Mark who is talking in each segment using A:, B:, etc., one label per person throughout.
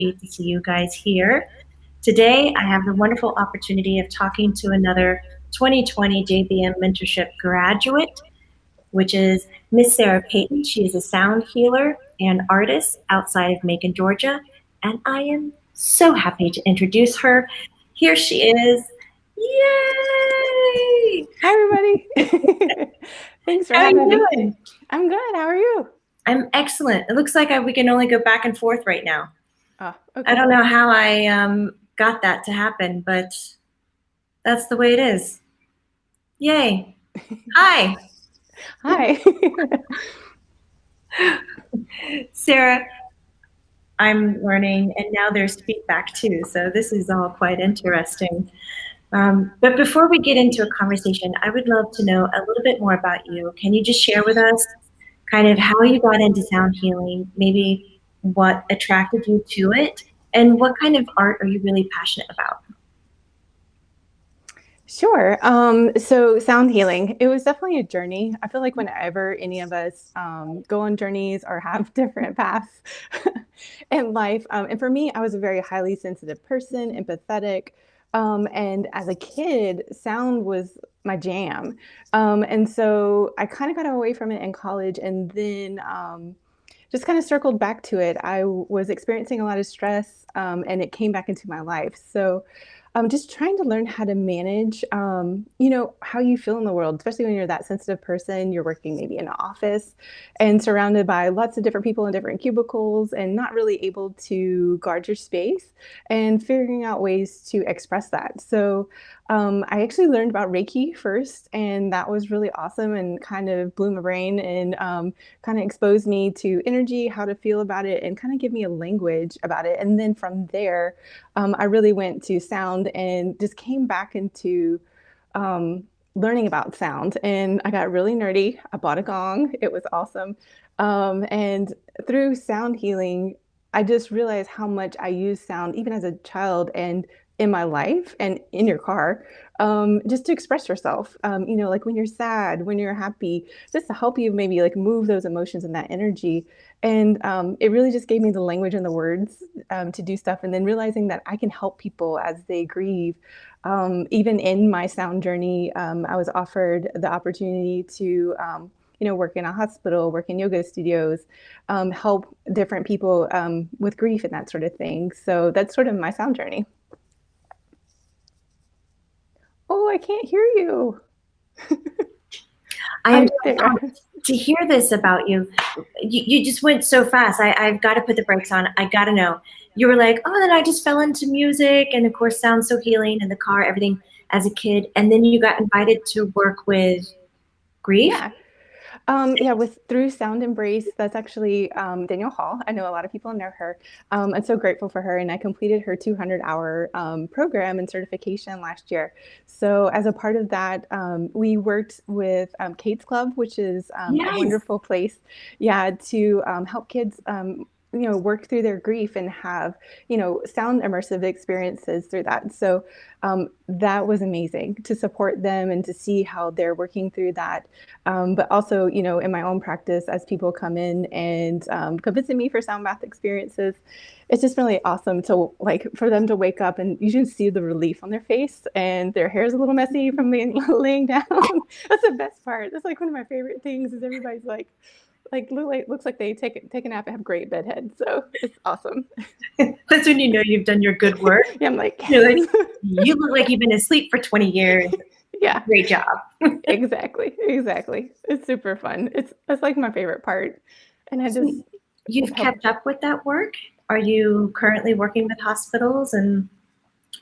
A: happy to see you guys here. Today, I have the wonderful opportunity of talking to another 2020 JBM Mentorship Graduate, which is Miss Sarah Payton. She is a sound healer and artist outside of Macon, Georgia, and I am so happy to introduce her. Here she is. Yay!
B: Hi, everybody. Thanks for
A: How are
B: having
A: you
B: me.
A: doing?
B: I'm good. How are you?
A: I'm excellent. It looks like we can only go back and forth right now.
B: Oh,
A: I
B: okay.
A: don't know how I got that to happen, but that's the way it is. Yay. Hi,
B: Hi.
A: Sarah. I'm learning, and now there's feedback too. So this is all quite interesting. But before we get into a conversation, I would love to know a little bit more about you. Can you just share with us kind of how you got into sound healing, maybe what attracted you to it, and what kind of art are you really passionate about?
B: Sure. So sound healing, it was definitely a journey. I feel like whenever any of us go on journeys or have different paths in life, and for me, I was a very highly sensitive person, empathetic. And as a kid, sound was my jam. And so I kind of got away from it in college and then just kind of circled back to it. I was experiencing a lot of stress and it came back into my life. So just trying to learn how to manage, how you feel in the world, especially when you're that sensitive person, you're working maybe in an office and surrounded by lots of different people in different cubicles and not really able to guard your space and figuring out ways to express that. So I actually learned about Reiki first, and that was really awesome and kind of blew my brain and kind of exposed me to energy, how to feel about it, and kind of give me a language about it. And then from there, I really went to sound and just came back into learning about sound. And I got really nerdy. I bought a gong. It was awesome. And through sound healing, I just realized how much I use sound even as a child and in my life and in your car, just to express yourself. Like when you're sad, when you're happy, just to help you maybe like move those emotions and that energy. And it really just gave me the language and the words to do stuff. And then realizing that I can help people as they grieve. Even in my sound journey, I was offered the opportunity to work in a hospital, work in yoga studios, help different people with grief and that sort of thing. So that's sort of my sound journey. Oh, I can't hear you.
A: I am
B: I'm
A: so
B: there.
A: pumped to hear this about you. You just went so fast. I've got to put the brakes on. I got to know. You were like, oh, then I just fell into music, and of course, sounds so healing in the car, everything as a kid. And then you got invited to work with grief.
B: Yeah. Yeah, with through Sound Embrace, that's actually Danielle Hall. I know a lot of people know her. I'm so grateful for her, and I completed her 200-hour program and certification last year. So as a part of that, we worked with Kate's Club, which is a
A: Yes.
B: wonderful place, yeah, to help kids. Work through their grief and have, sound immersive experiences through that. So that was amazing to support them and to see how they're working through that. But also, in my own practice, as people come in and come visit me for sound bath experiences, it's just really awesome to like for them to wake up and you can see the relief on their face and their hair is a little messy from being laying down. That's the best part. That's like one of my favorite things is everybody's looks like they take a nap and have great bedhead. So it's awesome.
A: That's when you know you've done your good work.
B: Yeah, I'm like,
A: You're like,
B: yes.
A: you look like you've been asleep for 20 years.
B: Yeah,
A: Great job.
B: exactly. It's super fun. That's like my favorite part. And I
A: So
B: just
A: you've
B: help.
A: kept up with that work? Are you currently working with hospitals and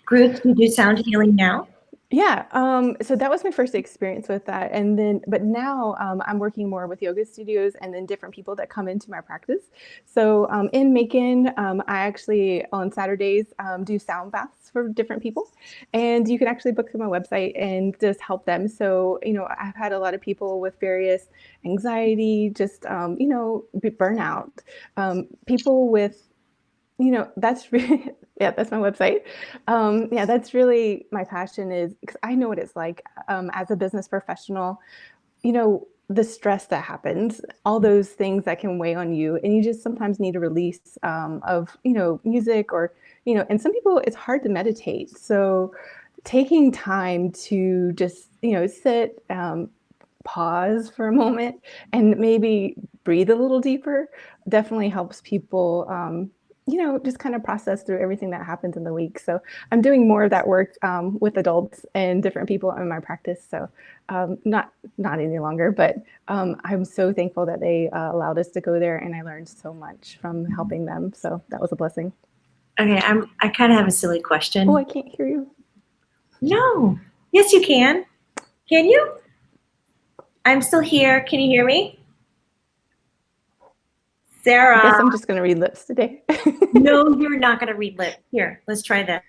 A: groups who do sound healing now?
B: Yeah, so that was my first experience with that, and then but now, I'm working more with yoga studios and then different people that come into my practice. So, in Macon, I actually, on Saturdays, do sound baths for different people, and you can actually book through my website and just help them. So, I've had a lot of people with various anxiety, just, burnout, people with that's really, yeah, that's my website. Yeah, that's really my passion is because I know what it's like as a business professional. You know, the stress that happens, all those things that can weigh on you, and you just sometimes need a release of music or and some people it's hard to meditate. So taking time to just sit, pause for a moment, and maybe breathe a little deeper definitely helps people. Just kind of process through everything that happens in the week. So I'm doing more of that work with adults and different people in my practice. So not any longer, but I'm so thankful that they allowed us to go there, and I learned so much from helping them. So that was a blessing.
A: Okay, I kind of have a silly question.
B: Oh, I can't hear you.
A: No. Yes, you can. Can you? I'm still here. Can you hear me? Sarah.
B: I guess I'm just going to read lips today.
A: No, you're not going to read lips. Here, let's try that.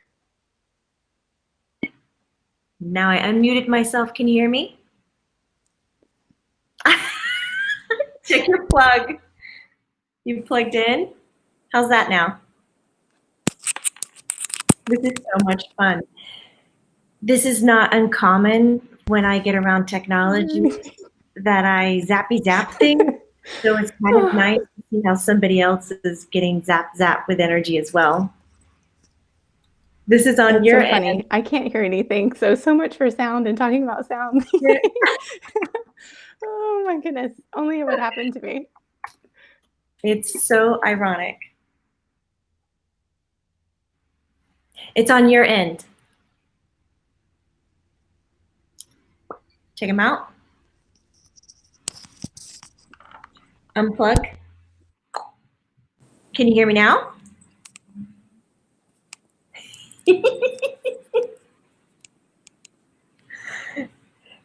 A: Now I unmuted myself. Can you hear me? Check your plug. You plugged in? How's that now? This is so much fun. This is not uncommon when I get around technology that I zappy zap things. So it's kind of nice to see how somebody else is getting zap with energy as well. This is on your
B: so funny.
A: end.
B: I can't hear anything. So much for sound and talking about sound. Oh my goodness. Only it would happen to me.
A: It's so ironic. It's on your end. Check them out. Unplug. Can you hear me now?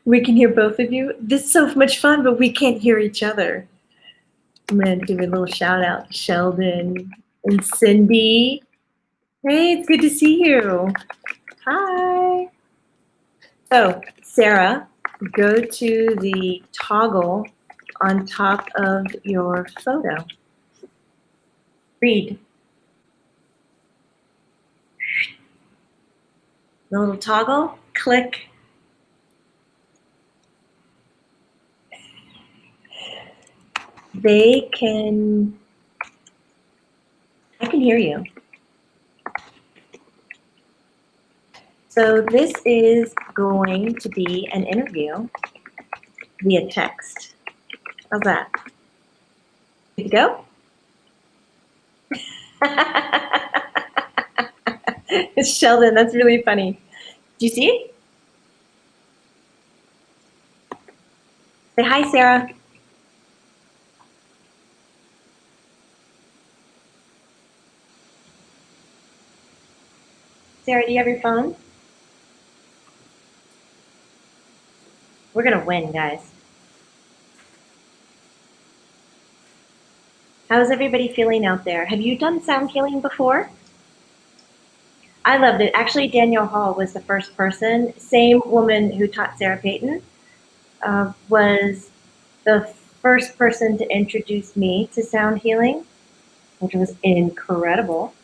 A: We can hear both of you. This is so much fun, but we can't hear each other. I'm going to give a little shout out to Sheldon and Cindy. Hey, it's good to see you. Hi. So, Sarah, go to the toggle on top of your photo. Read. The little toggle, click. I can hear you. So this is going to be an interview via text. How's that? Good to go? Sheldon, that's really funny. Do you see it? Say hi, Sarah. Sarah, do you have your phone? We're going to win, guys. How's everybody feeling out there? Have you done sound healing before? I loved it. Actually, Danielle Hall was the first person. Same woman who taught Sarah Payton was the first person to introduce me to sound healing, which was incredible.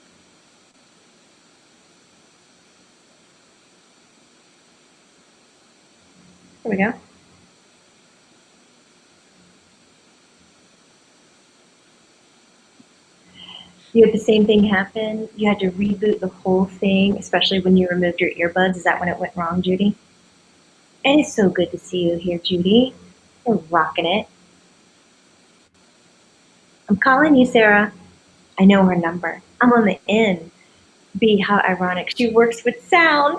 A: There we go. You had the same thing happen? You had to reboot the whole thing, especially when you removed your earbuds? Is that when it went wrong, Judy? And it's so good to see you here, Judy. You're rocking it. I'm calling you, Sarah. I know her number. I'm on the end. B, how ironic. She works with sound.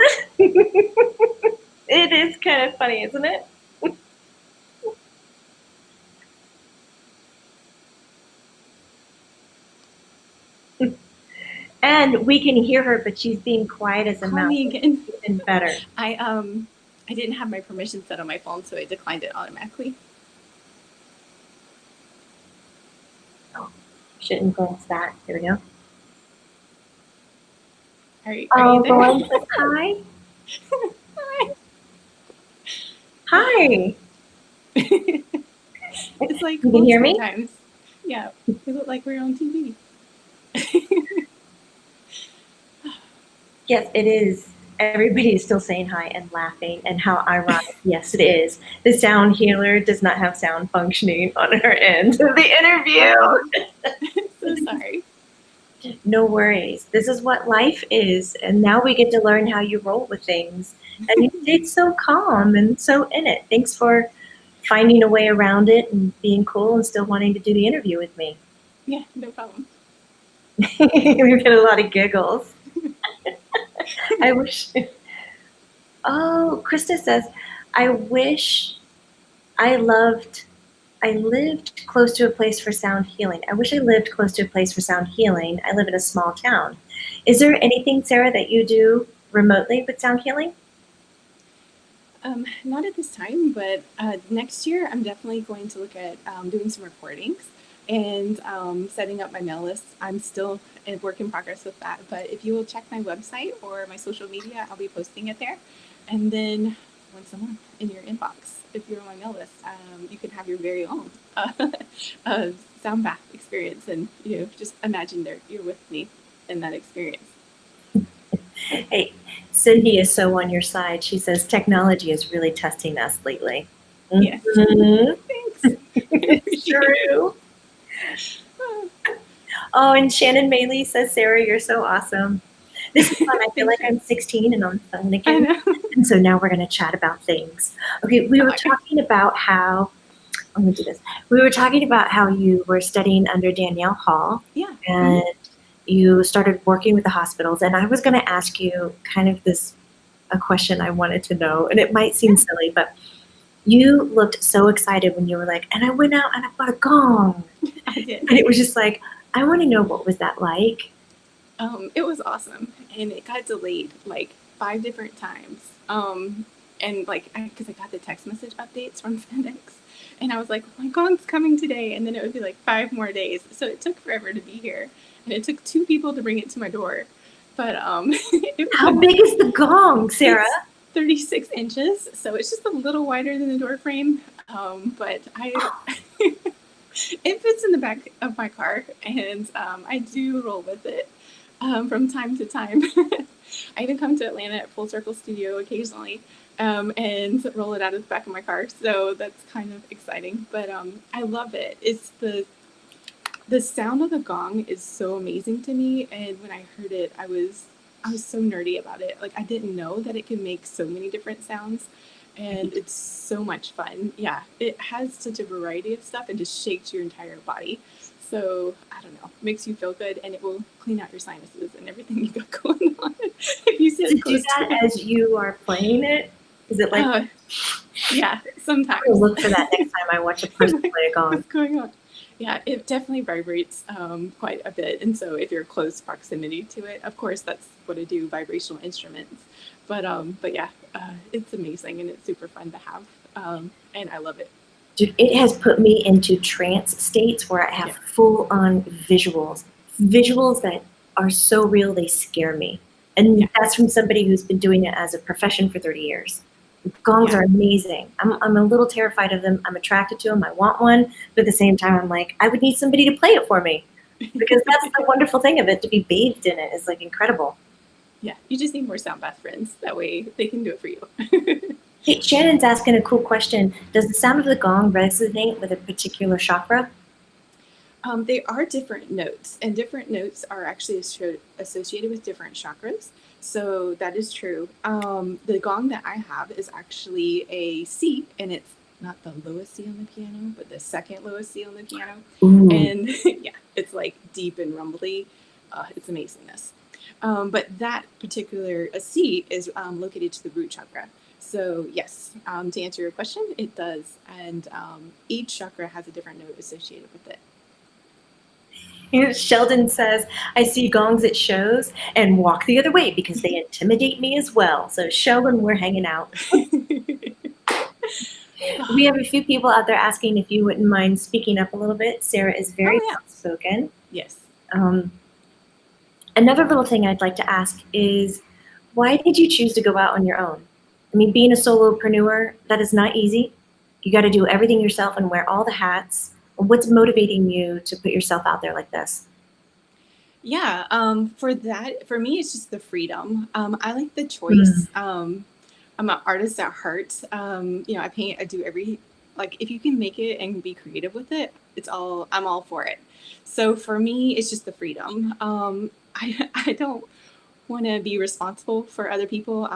A: It is kind of funny, isn't it? And we can hear her, but she's being quiet as a mouse.
C: Me again.
A: Even better.
C: I didn't have my permission set on my phone, so I declined it automatically.
A: Oh, shouldn't glance that. There we go.
C: Are you there?
A: Lauren says hi.
C: Hi.
A: Hi.
C: It's like
A: you can hear me?
C: sometimes. Yeah, we look like we're on TV.
A: Yes, it is. everybody is still saying hi and laughing, and how ironic, yes, it is. The sound healer does not have sound functioning on her end of the interview.
C: So sorry.
A: No worries. This is what life is, and now we get to learn how you roll with things. And you stayed so calm and so in it. Thanks for finding a way around it and being cool and still wanting to do the interview with me.
C: Yeah, no problem.
A: We've got a lot of giggles. I wish. Oh, Krista says, I wish I lived close to a place for sound healing. I wish I lived close to a place for sound healing. I live in a small town. Is there anything, Sarah, that you do remotely with sound healing?
C: Not at this time, but next year I'm definitely going to look at doing some recordings and setting up my mail list. I'm still a work in progress with that, but if you will check my website or my social media, I'll be posting it there. And then once a month in your inbox, if you're on my mail list, you can have your very own sound bath experience, and just imagine you're with me in that experience.
A: Hey, Cindy is so on your side. She says technology is really testing us lately.
C: Yes. Thanks.
A: It's true. Oh, and Shannon Maley says, Sarah, you're so awesome. This is fun. I feel like I'm 16 and on the phone again.
C: I know.
A: And so now we're going to chat about things. Okay, we were talking about how, let me do this. We were talking about how you were studying under Danielle Hall.
C: Yeah.
A: And you started working with the hospitals. And I was going to ask you kind of a question I wanted to know. And it might seem silly, but you looked so excited when you were like, and I went out and I bought a gong.
C: I did.
A: And it was just like, I want to know, what was that like?
C: It was awesome, and it got delayed like 5 different times. And like, because I got the text message updates from FedEx, and I was like, my gong's coming today, and then it would be like 5 more days. So it took forever to be here, and it took 2 people to bring it to my door. But
A: how big is the gong, Sarah?
C: 36 inches, so it's just a little wider than the door frame. But it fits in the back of my car, and I do roll with it from time to time. I even come to Atlanta at Full Circle Studio occasionally and roll it out of the back of my car. So that's kind of exciting, but I love it. It's the sound of the gong is so amazing to me. And when I heard it, I was so nerdy about it. Like, I didn't know that it could make so many different sounds, and it's so much fun. Yeah, it has such a variety of stuff and just shakes your entire body. So, I don't know, makes you feel good, and it will clean out your sinuses and everything you got going on. If you sit
A: to do that as you are playing it? Is it like?
C: Yeah, sometimes.
A: I'll look for that next time I watch a person play a gong.
C: What's going on? Yeah, it definitely vibrates quite a bit. And so if you're close proximity to it, of course, that's what I do, vibrational instruments. But yeah, it's amazing, and it's super fun to have. And I love it.
A: Dude, it has put me into trance states where I have full-on visuals that are so real they scare me. And that's from somebody who's been doing it as a profession for 30 years. Gongs are amazing. I'm a little terrified of them. I'm attracted to them. I want one. But at the same time, I'm like, I would need somebody to play it for me. Because that's the wonderful thing of it. To be bathed in it is like incredible.
C: Yeah, you just need more sound bath friends. That way they can do it for you.
A: Hey, Shannon's asking a cool question. Does the sound of the gong resonate with a particular chakra?
C: They are different notes, and different notes are actually associated with different chakras. So that is true. The gong that I have is actually a C, and it's not the lowest C on the piano, but the second lowest C on the piano. Ooh. And yeah, it's like deep and rumbly. It's amazingness. But that particular C is located to the root chakra. So yes, to answer your question, it does. And each chakra has a different note associated with it.
A: Sheldon says, I see gongs at shows and walk the other way because they intimidate me as well. So Sheldon, we're hanging out. We have a few people out there asking if you wouldn't mind speaking up a little bit. Sarah is very outspoken.
C: Yes.
A: Another little thing I'd like to ask is, why did you choose to go out on your own? I mean, being a solopreneur, that is not easy. You got to do everything yourself and wear all the hats. What's motivating you to put yourself out there like this?
C: Yeah, for me, it's just the freedom. I like the choice. I'm an artist at heart. I paint, I do like, if you can make it and be creative with it, I'm all for it. So for me, it's just the freedom. I don't want to be responsible for other people.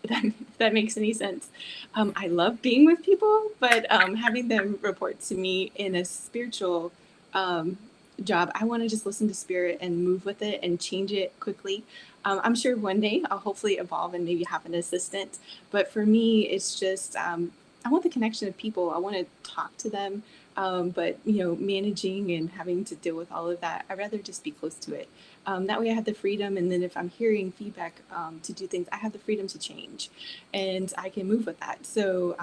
C: If that makes any sense. I love being with people, but having them report to me in a spiritual um, job, I want to just listen to spirit and move with it and change it quickly. I'm sure one day I'll hopefully evolve and maybe have an assistant. But for me, it's just I want the connection of people. I want to talk to them. But managing and having to deal with all of that, I'd rather just be close to it. That way I have the freedom, and then if I'm hearing feedback to do things, I have the freedom to change and I can move with that. So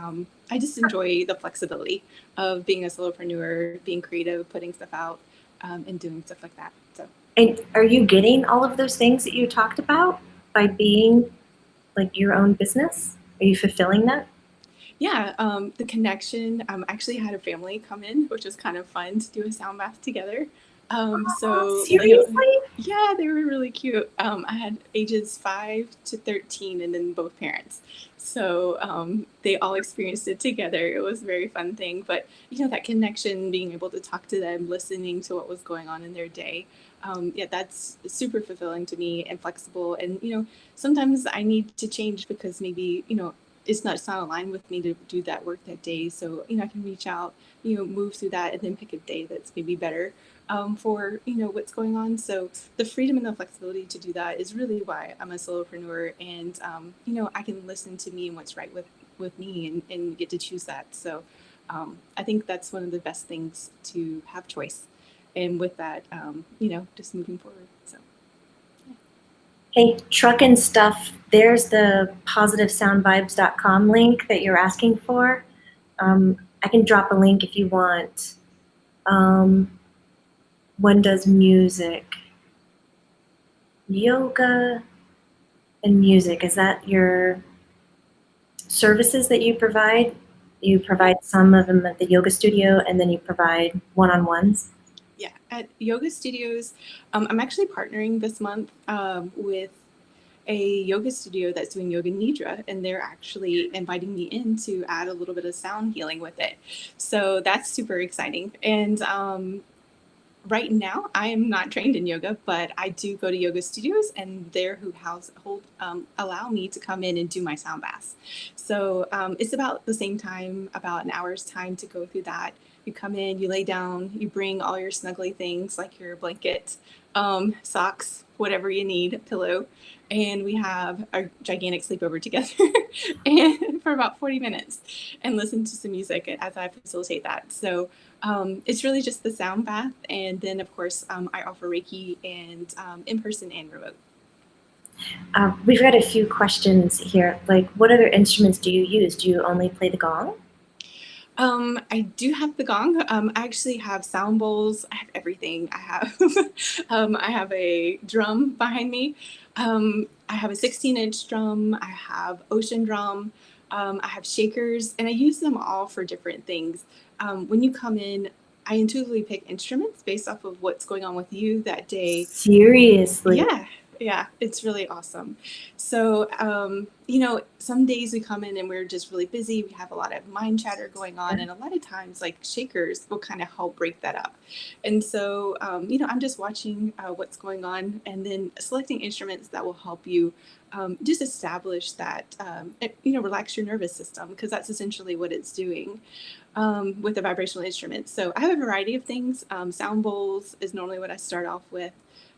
C: I just enjoy the flexibility of being a solopreneur, being creative, putting stuff out, and doing stuff like that. So.
A: And are you getting all of those things that you talked about by being like your own business? Are you fulfilling that?
C: Yeah, the connection. I actually had a family come in, which was kind of fun to do a sound bath together. So
A: Seriously?
C: yeah, they were really cute. I had ages 5 to 13, and then both parents. So they all experienced it together. It was a very fun thing. But that connection, being able to talk to them, listening to what was going on in their day. Yeah, that's super fulfilling to me and flexible. And sometimes I need to change because maybe it's not aligned with me to do that work that day. So I can reach out, move through that, and then pick a day that's maybe better for what's going on. So the freedom and the flexibility to do that is really why I'm a solopreneur, and I can listen to me and what's right with me, and get to choose that. So I think that's one of the best things, to have choice, and with that, just moving forward. So.
A: Hey, truck and stuff, there's the positivesoundvibes.com link that you're asking for. I can drop a link if you want. One does music, yoga, and music. Is that your services that you provide? You provide some of them at the yoga studio, and then you provide one-on-ones?
C: Yeah, at yoga studios, I'm actually partnering this month with a yoga studio that's doing yoga nidra, and they're actually inviting me in to add a little bit of sound healing with it. So that's super exciting. And right now, I am not trained in yoga, but I do go to yoga studios, and they're who allow me to come in and do my sound baths. So it's about the same time, about an hour's time to go through that. You come in, you lay down, you bring all your snuggly things like your blanket, socks, whatever you need, a pillow, and we have a gigantic sleepover together and for about 40 minutes, and listen to some music as I facilitate that. So it's really just the sound bath, and then of course I offer Reiki, and in person and remote.
A: We've got a few questions here. Like, what other instruments do you use? Do you only play the gong?
C: I do have the gong. I actually have sound bowls. I have everything. I have a drum behind me. I have a 16-inch drum. I have ocean drum. I have shakers, and I use them all for different things. When you come in, I intuitively pick instruments based off of what's going on with you that day.
A: Seriously?
C: Yeah, it's really awesome. So, some days we come in and we're just really busy. We have a lot of mind chatter going on, and a lot of times, like, shakers will kind of help break that up. And so, I'm just watching what's going on, and then selecting instruments that will help you just establish that, relax your nervous system, because that's essentially what it's doing with the vibrational instruments. So I have a variety of things. Sound bowls is normally what I start off with.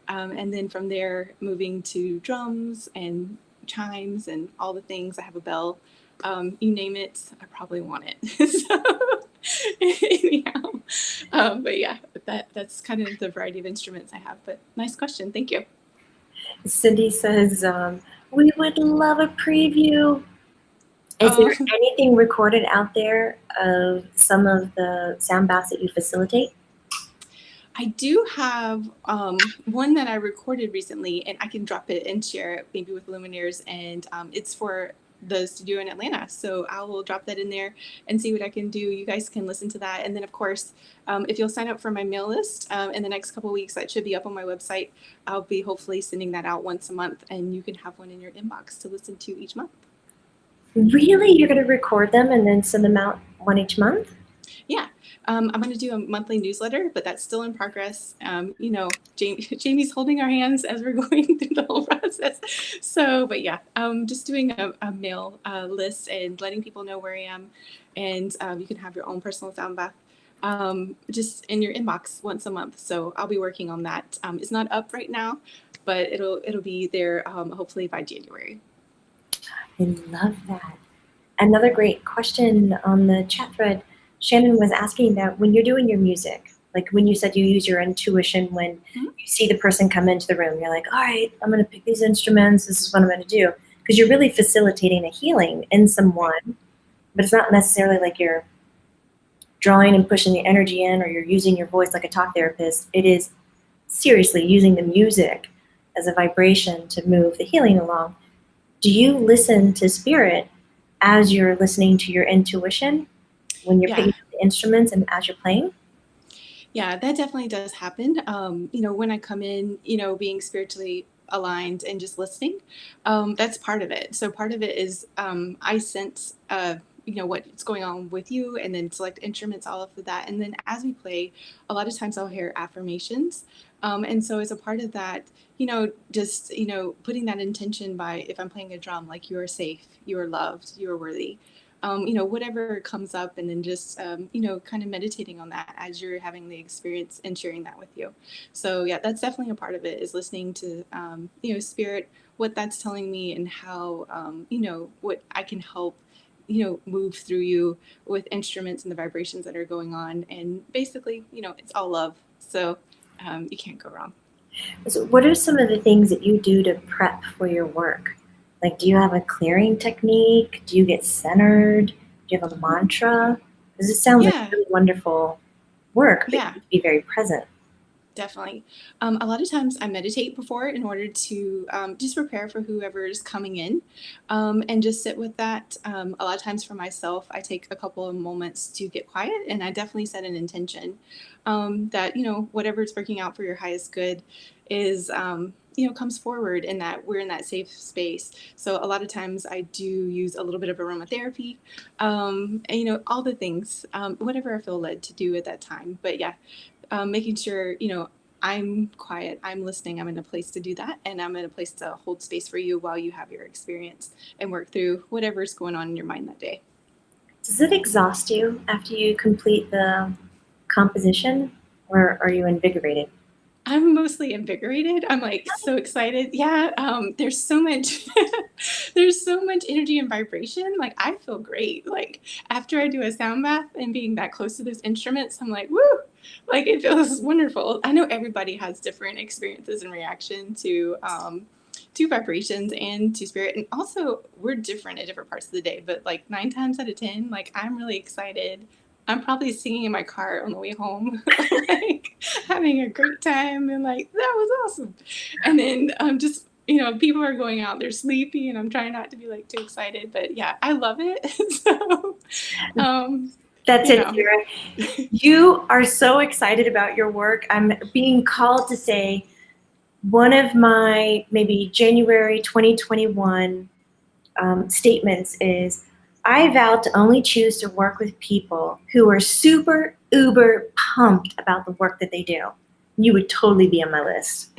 C: And then from there, moving to drums and chimes and all the things. I have a bell. You name it, I probably want it. So, anyhow, but yeah, that's kind of the variety of instruments I have. But nice question. Thank you.
A: Cindy says, we would love a preview. Is there anything recorded out there of some of the sound baths that you facilitate?
C: I do have one that I recorded recently, and I can drop it and share it maybe with Lumineers, and it's for the studio in Atlanta. So I will drop that in there and see what I can do. You guys can listen to that. And then, of course, if you'll sign up for my mail list in the next couple of weeks, that should be up on my website. I'll be hopefully sending that out once a month, and you can have one in your inbox to listen to each month.
A: Really? You're going to record them and then send them out one each month?
C: Yeah. I'm going to do a monthly newsletter, but that's still in progress. Jamie's holding our hands as we're going through the whole process. So, but yeah, just doing a mail list and letting people know where I am. And you can have your own personal sound bath just in your inbox once a month. So I'll be working on that. It's not up right now, but it'll be there hopefully by January.
A: I love that. Another great question on the chat thread. Shannon was asking that when you're doing your music, like when you said you use your intuition when you see the person come into the room, you're like, all right, I'm going to pick these instruments. This is what I'm going to do. Because you're really facilitating a healing in someone, but it's not necessarily like you're drawing and pushing the energy in or you're using your voice like a talk therapist. It is seriously using the music as a vibration to move the healing along. Do you listen to spirit as you're listening to your intuition when you're picking up the instruments and as you're playing?
C: Yeah, that definitely does happen. When I come in, being spiritually aligned and just listening, that's part of it. So part of it is I sense, what's going on with you and then select instruments, all of that. And then as we play, a lot of times I'll hear affirmations. And so as a part of that, just, putting that intention by if I'm playing a drum, like you are safe, you are loved, you are worthy. Whatever comes up, and then just, kind of meditating on that as you're having the experience and sharing that with you. So yeah, that's definitely a part of it, is listening to, spirit, what that's telling me and how, what I can help, move through you with instruments and the vibrations that are going on. And basically, it's all love. So you can't go wrong.
A: So what are some of the things that you do to prep for your work? Like, do you have a clearing technique? Do you get centered? Do you have a mantra? Because it sounds like really wonderful work, but you have to be very present.
C: Definitely. A lot of times I meditate before in order to just prepare for whoever's coming in and just sit with that. A lot of times for myself, I take a couple of moments to get quiet, and I definitely set an intention that, whatever's working out for your highest good is, comes forward, and that we're in that safe space. So a lot of times I do use a little bit of aromatherapy and, all the things, whatever I feel led to do at that time. But yeah. Making sure, I'm quiet, I'm listening, I'm in a place to do that, and I'm in a place to hold space for you while you have your experience and work through whatever's going on in your mind that day.
A: Does it exhaust you after you complete the composition, or are you invigorated?
C: I'm mostly invigorated. I'm like so excited. Yeah. There's so much, there's so much energy and vibration. Like I feel great. Like after I do a sound bath and being that close to those instruments, I'm like, woo, like it feels wonderful. I know everybody has different experiences and reaction to vibrations and to spirit. And also we're different at different parts of the day, but like 9 times out of 10, like I'm really excited. I'm probably singing in my car on the way home, like having a great time, and like that was awesome. And then just people are going out, they're sleepy, and I'm trying not to be like too excited. But yeah, I love it. So
A: that's it, Sarah. You are so excited about your work. I'm being called to say one of my maybe January 2021 statements is, I vow to only choose to work with people who are super, uber pumped about the work that they do. You would totally be on my list.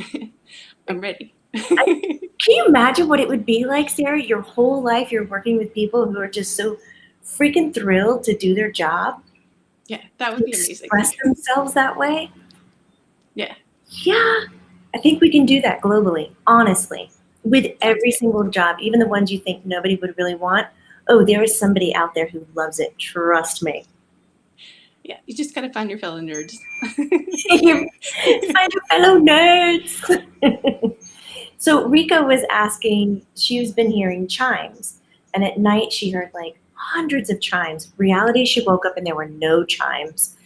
C: I'm ready.
A: Can you imagine what it would be like, Sarah? Your whole life you're working with people who are just so freaking thrilled to do their job.
C: Yeah, that would be amazing.
A: Express themselves that way.
C: Yeah.
A: Yeah. I think we can do that globally, honestly, with every single job, even the ones you think nobody would really want. Oh, there is somebody out there who loves it. Trust me.
C: Yeah, you just gotta find your fellow nerds.
A: Find your fellow nerds. So Rika was asking, she's been hearing chimes, and at night she heard like hundreds of chimes. Reality, she woke up and there were no chimes.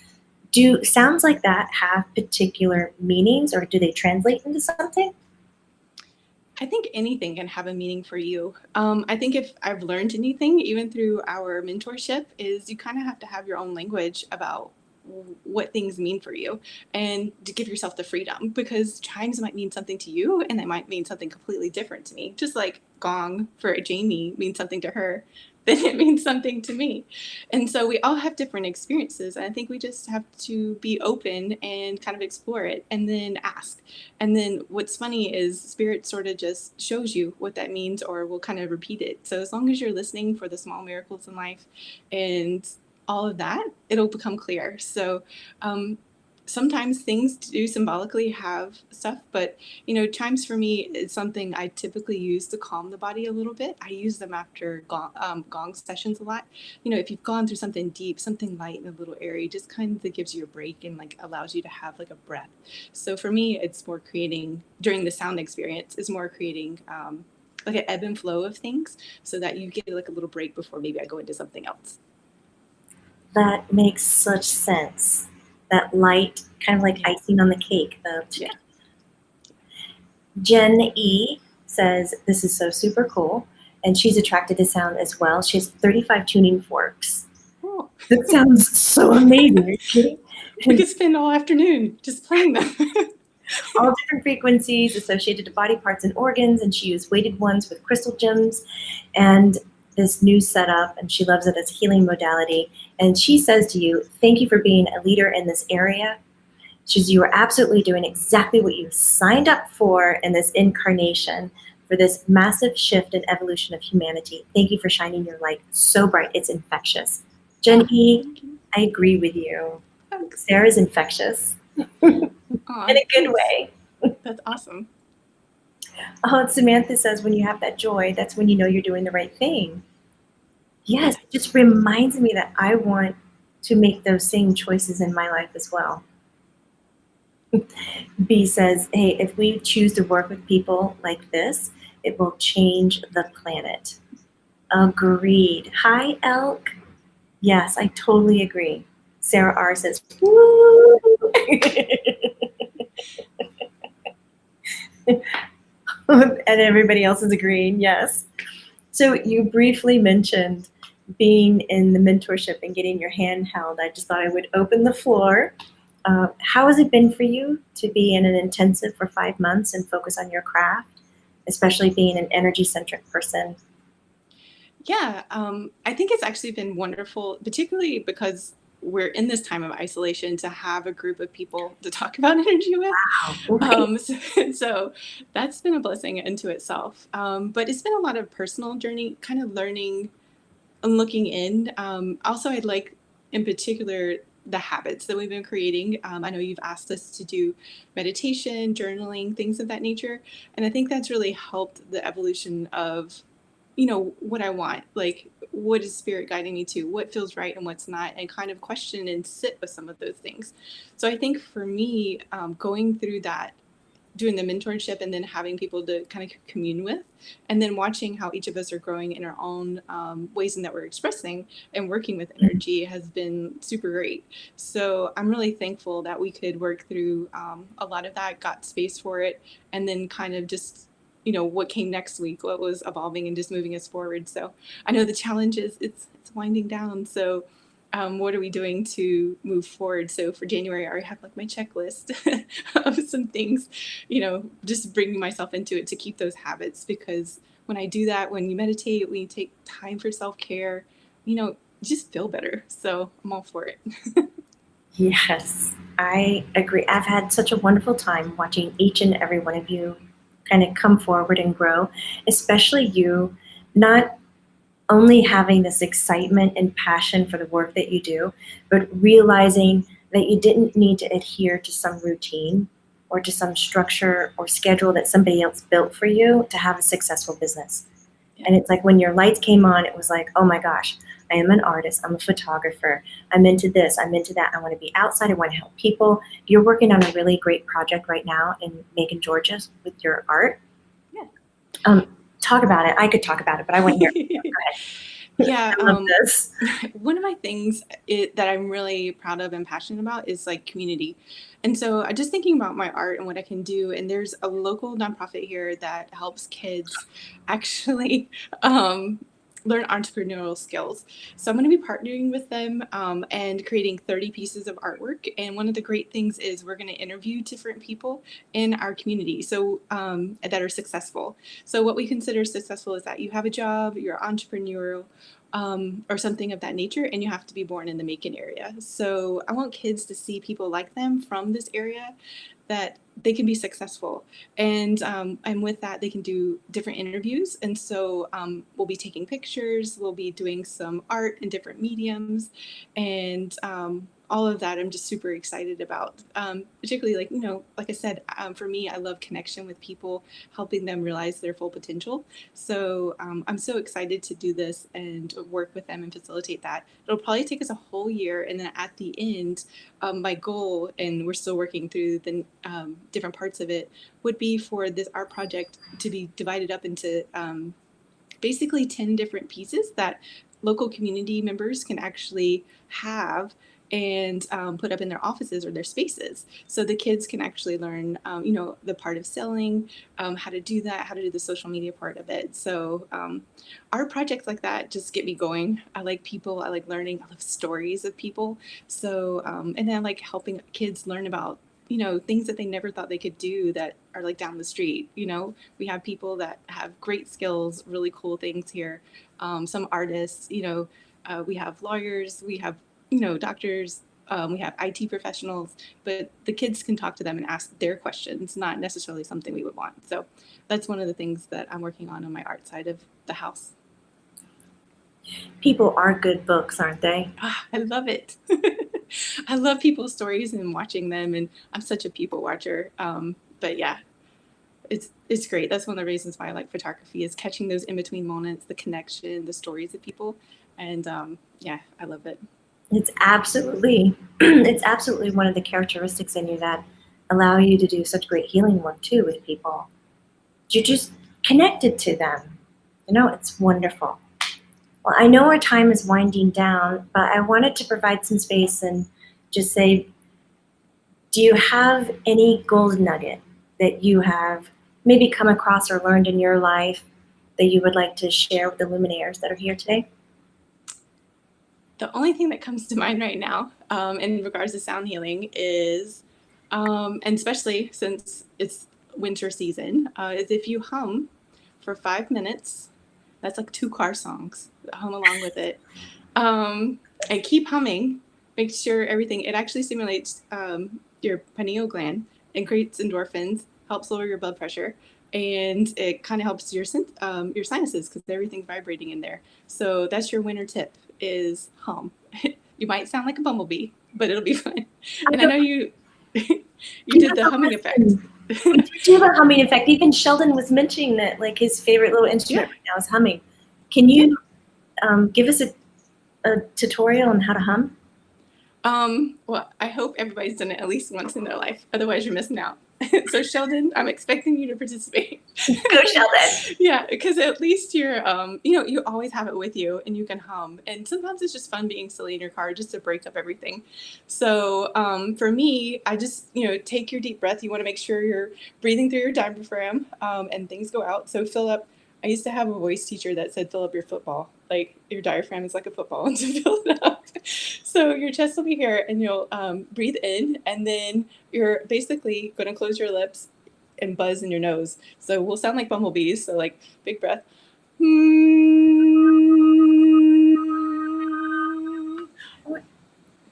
A: Do sounds like that have particular meanings, or do they translate into something?
C: I think anything can have a meaning for you. I think if I've learned anything, even through our mentorship, is you kind of have to have your own language about what things mean for you and to give yourself the freedom, because chimes might mean something to you and they might mean something completely different to me. Just like gong for Jamie means something to her, then it means something to me. And so we all have different experiences. And I think we just have to be open and kind of explore it and then ask. And then what's funny is spirit sort of just shows you what that means or will kind of repeat it. So as long as you're listening for the small miracles in life and all of that, it'll become clear. So sometimes things do symbolically have stuff, but chimes for me is something I typically use to calm the body a little bit. I use them after gong sessions a lot. If you've gone through something deep, something light and a little airy, just kind of gives you a break and like allows you to have like a breath. So for me, it's more creating during the sound experience is more creating like an ebb and flow of things so that you get like a little break before maybe I go into something else.
A: That makes such sense. That light, kind of like icing on the cake.
C: Yeah.
A: Jen E says, this is so super cool. And she's attracted to sound as well. She has 35 tuning forks.
C: Oh.
A: That sounds so amazing. Are you kidding?
C: We could spend all afternoon just playing them.
A: All different frequencies associated to body parts and organs. And she used weighted ones with crystal gems and this new setup. And she loves it as a healing modality. And she says to you, thank you for being a leader in this area. She says, you are absolutely doing exactly what you signed up for in this incarnation for this massive shift and evolution of humanity. Thank you for shining your light so bright. It's infectious. Jen E, I agree with you. Sarah's infectious. In a good way.
C: That's awesome.
A: Oh, Samantha says, when you have that joy, that's when you know you're doing the right thing. Yes, it just reminds me that I want to make those same choices in my life as well. B says, hey, if we choose to work with people like this, it will change the planet. Agreed. Hi, Elk. Yes, I totally agree. Sarah R says, woo! And everybody else is agreeing, yes. So you briefly mentioned being in the mentorship and getting your hand held. I just thought I would open the floor. How has it been for you to be in an intensive for 5 months and focus on your craft, especially being an energy-centric person?
C: Yeah, I think it's actually been wonderful, particularly because we're in this time of isolation, to have a group of people to talk about energy with.
A: Wow. Okay.
C: So that's been a blessing unto itself. But it's been a lot of personal journey, kind of learning and looking in. Also, I'd like, in particular, the habits that we've been creating. I know you've asked us to do meditation, journaling, things of that nature. And I think that's really helped the evolution of what I want, like what is spirit guiding me to, what feels right and what's not, and kind of question and sit with some of those things. So I think for me, going through that, doing the mentorship and then having people to kind of commune with, and then watching how each of us are growing in our own ways in that we're expressing and working with energy has been super great. So I'm really thankful that we could work through a lot of that, got space for it, and then kind of just what came next week, what was evolving and just moving us forward. So I know the challenge is it's winding down. So what are we doing to move forward? So for January, I already have like my checklist of some things, just bringing myself into it to keep those habits, because when I do that, when you meditate, when you take time for self-care, you just feel better. So I'm all for it.
A: Yes, I agree. I've had such a wonderful time watching each and every one of you kind of come forward and grow, especially you, not only having this excitement and passion for the work that you do, but realizing that you didn't need to adhere to some routine or to some structure or schedule that somebody else built for you to have a successful business. And it's like when your lights came on, it was like, oh my gosh, I am an artist, I'm a photographer, I'm into this, I'm into that, I want to be outside, I want to help people. You're working on a really great project right now in Macon, Georgia with your art.
C: Yeah.
A: Talk about it. I could talk about it, but I want to hear it. Go ahead.
C: Yeah.
A: I love this.
C: One of my things that I'm really proud of and passionate about is like community. And so I just thinking about my art and what I can do. And there's a local nonprofit here that helps kids actually learn entrepreneurial skills. So I'm going to be partnering with them and creating 30 pieces of artwork. And one of the great things is we're going to interview different people in our community so that are successful. So what we consider successful is that you have a job, you're entrepreneurial, or something of that nature, and you have to be born in the Macon area. So I want kids to see people like them from this area that they can be successful. And with that, they can do different interviews. And so we'll be taking pictures, we'll be doing some art in different mediums, and all of that I'm just super excited about. Particularly, like, like I said, for me, I love connection with people, helping them realize their full potential. So I'm so excited to do this and work with them and facilitate that. It'll probably take us a whole year. And then at the end, my goal, and we're still working through the different parts of it, would be for this art project to be divided up into basically 10 different pieces that local community members can actually have and put up in their offices or their spaces. So the kids can actually learn, the part of selling, how to do that, how to do the social media part of it. So art projects like that just get me going. I like people, I like learning, I love stories of people. So, and then I like helping kids learn about things that they never thought they could do that are like down the street. We have people that have great skills, really cool things here. Some artists, we have lawyers, we have, doctors, we have IT professionals, but the kids can talk to them and ask their questions, not necessarily something we would want. So that's one of the things that I'm working on my art side of the house.
A: People are good books, aren't they?
C: I love it. I love people's stories and watching them, and I'm such a people watcher. But yeah, it's great. That's one of the reasons why I like photography, is catching those in between moments, the connection, the stories of people, and yeah, I love it.
A: It's absolutely one of the characteristics in you that allow you to do such great healing work too with people. You're just connected to them. It's wonderful. Well, I know our time is winding down, but I wanted to provide some space and just say, do you have any golden nugget that you have maybe come across or learned in your life that you would like to share with the luminaires that are here today?
C: The only thing that comes to mind right now in regards to sound healing is, and especially since it's winter season, is if you hum for 5 minutes. That's like 2 car songs. Hum along with it, and keep humming. Make sure it actually stimulates your pineal gland and creates endorphins, helps lower your blood pressure, and it kind of helps your sinuses because everything's vibrating in there. So that's your winter tip: is hum. You might sound like a bumblebee, but it'll be fun. And I know you did the humming effect.
A: We do have a humming effect. Even Sheldon was mentioning that, like, his favorite little instrument right now is humming. Can you give us a tutorial on how to hum?
C: Well, I hope everybody's done it at least once in their life. Otherwise, you're missing out. So, Sheldon, I'm expecting you to participate.
A: Go, Sheldon.
C: Yeah, because at least you're, you always have it with you and you can hum. And sometimes it's just fun being silly in your car just to break up everything. So, for me, I just, take your deep breath. You want to make sure you're breathing through your diaphragm and things go out. So, fill up. I used to have a voice teacher that said, fill up your football. Like, your diaphragm is like a football, and to fill it up. So your chest will be here, and you'll breathe in, and then you're basically going to close your lips and buzz in your nose. So we'll sound like bumblebees. So, like, big breath.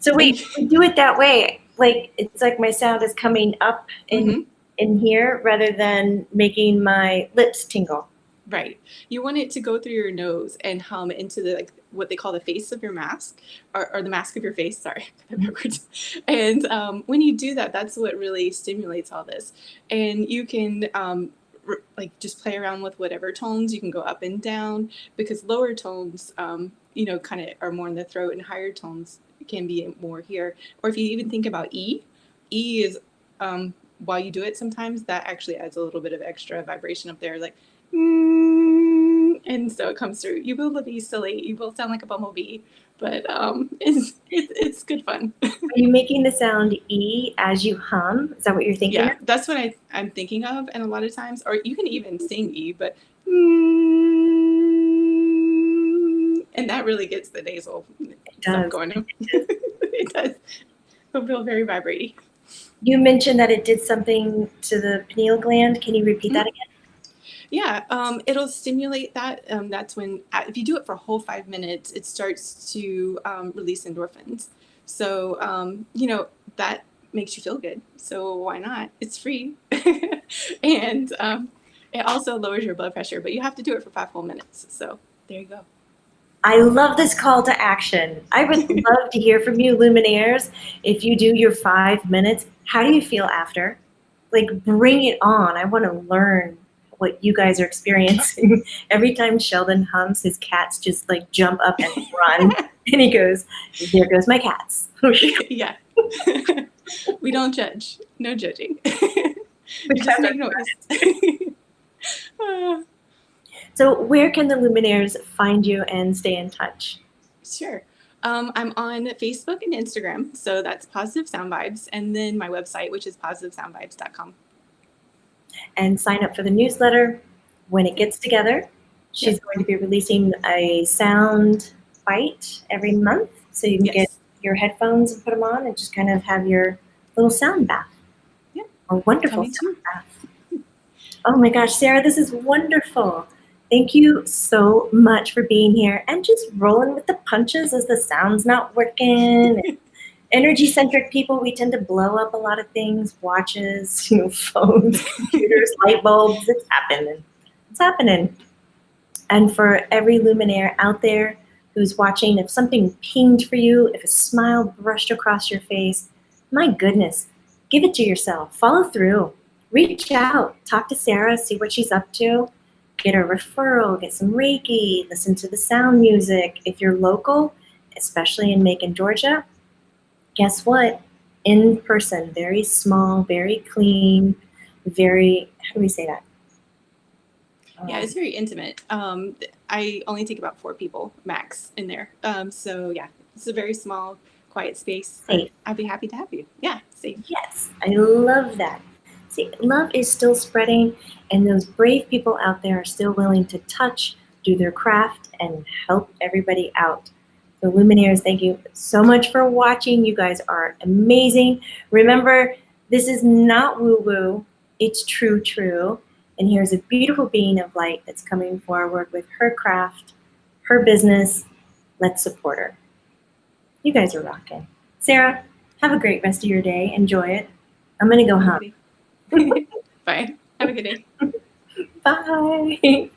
A: So we do it that way. Like, it's like my sound is coming up in here rather than making my lips tingle.
C: Right. You want it to go through your nose and hum into the what they call the face of your mask, or the mask of your face. Sorry, and when you do that, that's what really stimulates all this. And you can just play around with whatever tones. You can go up and down, because lower tones, kind of are more in the throat, and higher tones can be more here. Or if you even think about E is while you do it, sometimes that actually adds a little bit of extra vibration up there, like. And so it comes through. You will be silly. You will sound like a bumblebee, but it's good fun.
A: Are you making the sound E as you hum? Is that what you're thinking
C: Yeah,
A: of?
C: that's what I'm thinking of. And a lot of times, or you can even sing E, but and that really gets the nasal stuff going. It does. It'll feel very vibrating.
A: You mentioned that it did something to the pineal gland. Can you repeat that again?
C: Yeah, it'll stimulate that. That's when, if you do it for a whole 5 minutes, it starts to release endorphins. So, that makes you feel good. So why not? It's free. And it also lowers your blood pressure, but you have to do it for 5 whole minutes. So there you go.
A: I love this call to action. I would love to hear from you, Luminaires. If you do your 5 minutes, how do you feel after? Like, bring it on. I want to learn what you guys are experiencing. Every time Sheldon hums, his cats just like jump up and run. And he goes, there goes my cats.
C: Yeah. We don't judge. No judging. We just make noise.
A: So where can the Luminaires find you and stay in touch?
C: Sure. I'm on Facebook and Instagram, so that's Positive Sound Vibes, and then my website, which is positivesoundvibes.com.
A: And sign up for the newsletter when it gets together. She's going to be releasing a sound bite every month, so you can get your headphones and put them on and just kind of have your little sound bath.
C: Yep.
A: A wonderful sound bath. Oh my gosh, Sarah, this is wonderful. Thank you so much for being here and just rolling with the punches as the sound's not working. Energy-centric people, we tend to blow up a lot of things, watches, phones, computers, light bulbs. It's happening. It's happening. And for every Luminaire out there who's watching, if something pinged for you, if a smile brushed across your face, my goodness, give it to yourself. Follow through. Reach out. Talk to Sarah. See what she's up to. Get a referral. Get some Reiki. Listen to the sound music. If you're local, especially in Macon, Georgia, guess what? In person, very small, very clean, very, how do we say that?
C: Yeah, it's very intimate. I only take about 4 people max in there. So yeah, it's a very small, quiet space.
A: Safe.
C: I'd be happy to have you. Yeah, safe.
A: Yes, I love that. See, love is still spreading, and those brave people out there are still willing to touch, do their craft, and help everybody out. So Luminaires, thank you so much for watching. You guys are amazing. Remember, this is not woo-woo. It's true. And here's a beautiful being of light that's coming forward with her craft, her business. Let's support her. You guys are rocking. Sarah, have a great rest of your day. Enjoy it. I'm going to go home.
C: Bye. Have a good day.
A: Bye.